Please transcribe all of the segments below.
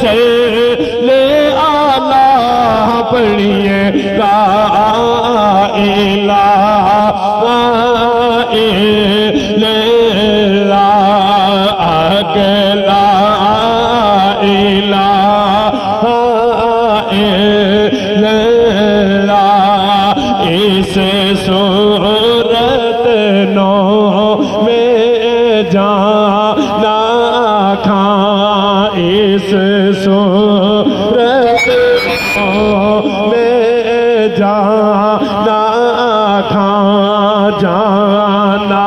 सल्ले आला पढ़िए ला इलाहा इल्लल्लाह अकेला इलाहा इल्लल्लाह। इस सूरत नो में जाना खां, इस सूरत नो में जाना खां, जाना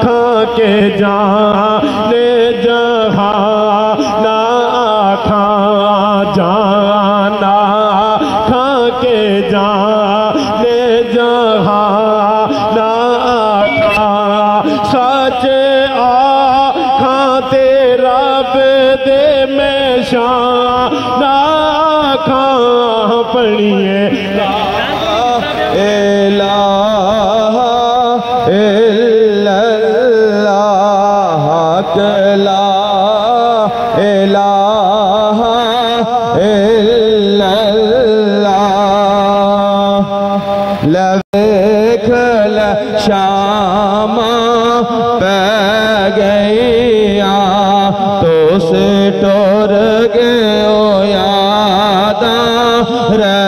खां के जाने जहाना खां, जाना खां के जाने जहाना खां। सच आखां तेरा दे में शाना खां पढ़िए ला इलाहा इल्लल्लाह ला इलाहा इल्लल्लाह। लवेखल शामा पै गईया तो से टोर गयो यादा रह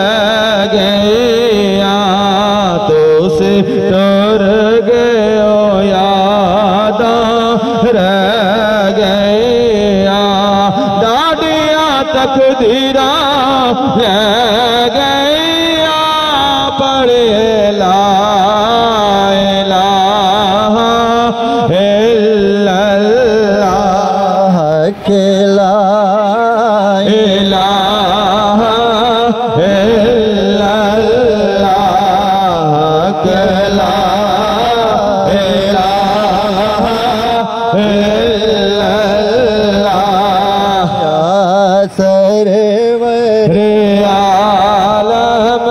गईया तो से टोर गयो यादा रह गईया। डाडिया तकदीरा रह गईया पढ़े ला इलाहा इल्लल्लाह के ला इलाहा इल्लल्लाह के ला इलाहा इल्लल्लाह। सरवर आलम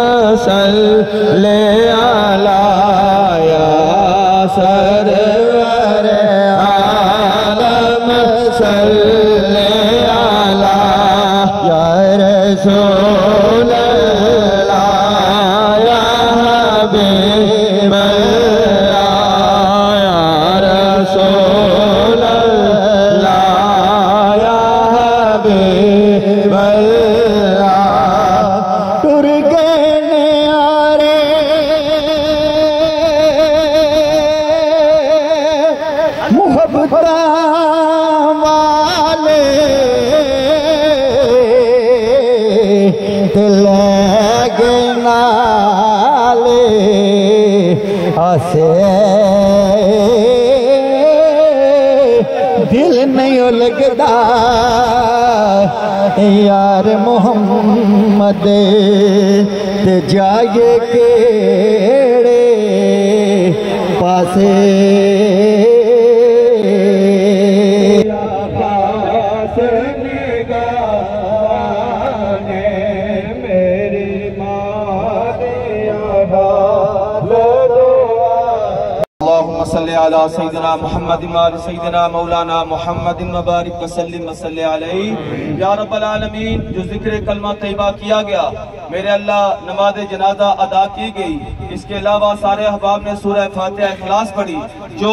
सल्ले अला या सरवर आलम सल्ले अला या रसूल अल्लाह या हबीब अल्लाह या रसूल अल्लाह या हबीब अल्लाह। टुर गए न्यारे मोहब्बत वाले दिल नाले आसे दिल नहीं लगदा यार मोहम्मद ते जाए केड़े पासे सल्ले अला सय्यिदना मुहम्मद वाले सय्यिदना मौलाना मुहम्मद मुबारक वसल्लिम वसल्ले अलैहि या रब्बल आलमीन। जो जिक्र कलमा तैयबा किया गया मेरे अल्लाह नमाज जनाजा अदा की गई। इसके अलावा सारे अहबाब ने सूरह फातिहा इखलास पढ़ी। जो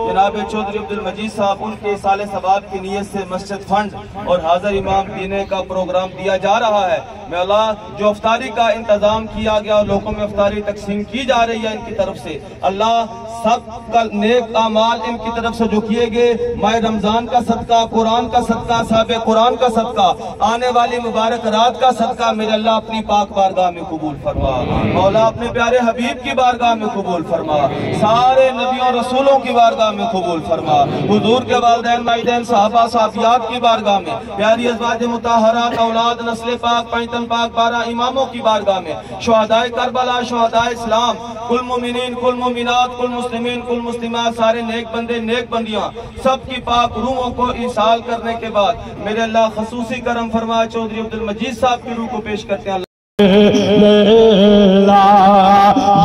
जनाब चौधरी अब्दुल मजीद साहब उनके साले सवाब की नीयत से मस्जिद फंड और हाजिर इमाम देने का प्रोग्राम दिया जा रहा है। मैं अल्लाह जो अफ्तारी का इंतजाम किया गया और लोगों में अफ्तारी तकसीम की जा रही है इनकी तरफ से अल्लाह सब का नेक अमाल इनकी तरफ से जो किए गए माह रमजान का सदका, कुरान का सदका, साहब कुरान का सदका, आने वाली मुबारक रात का सदका मेरे अल्लाह अपनी पाक बारगाह में कबूल फरमा। मौला अपने प्यारे हबीब की बारगाह में कबूल फरमा। सारे नबियों रसूलों की बारगाह में कबूल फरमा। हुजूर के वालिदैन माइदैन सहाबा साहबियात की बारगाह में, प्यारी अज़वाज मुताहरात औलाद नस्ल पाक पैतन पाक 12 इमामों की बारगाह में, शुहदाए करबला, शुहदाए इस्लाम, कुल मोमिनीन, कुल मोमिनात, कुल मुस्लिमीन, कुल मुस्लिमात, सारे नेक बंदे नेक बंदियां सब की पाक रूहों को इसाल करने के बाद मेरे अल्लाह खसूसी करम फरमा चौधरी अब्दुल मजीद साहब की रूह को पेश करते हैं।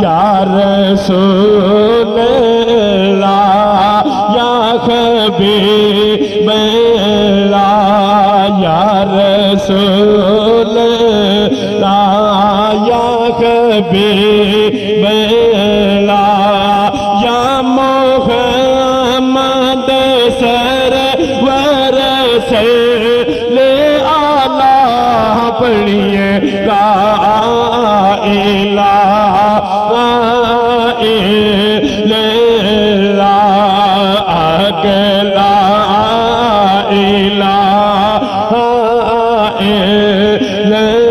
या रसूल या हबीब या सल्ले आला पढ़िए ला इलाहा इल्लल्लाह अकेला इलाहा इल्लल्लाह।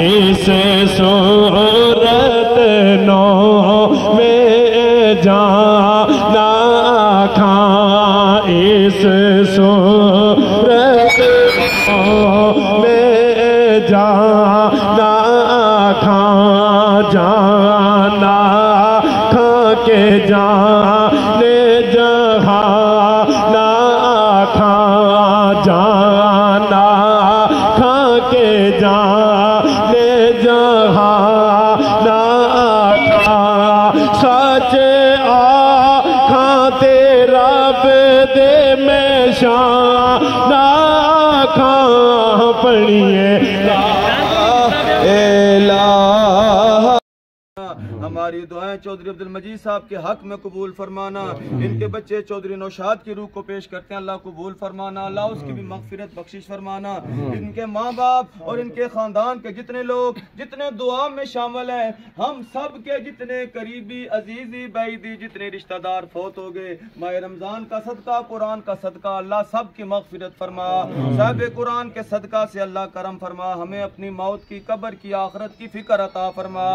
इस सूरत नो में जाना खां, इस सूरत में जाना खां, जाना खां के जाने जहाना खां, जाना खां के जाने जहाना खां। सच आखां तेरा दे में शाना खां पढ़िए हमारी दुआएं चौधरी अब्दुल मजीद साहब के हक में कबूल फरमाना। इनके बच्चे चौधरी नौशाद की रूह को पेश करते हैं, अल्लाह कबूल फरमाना। अल्लाह उसकी भी मगफिरत बख्शिश फरमाना। इनके माँ बाप और इनके खानदान के जितने लोग जितने दुआ में शामिल हैं, हम सब के जितने करीबी अजीजी बैदी जितने रिश्तेदार फौत हो गए, माह रमजान का सदका कुरान का सदका अल्लाह सब की मगफिरत फरमा। साहिब कुरान के सदका से अल्लाह करम फरमा। हमें अपनी मौत की कब्र की आखिरत की फिक्र अता फरमा।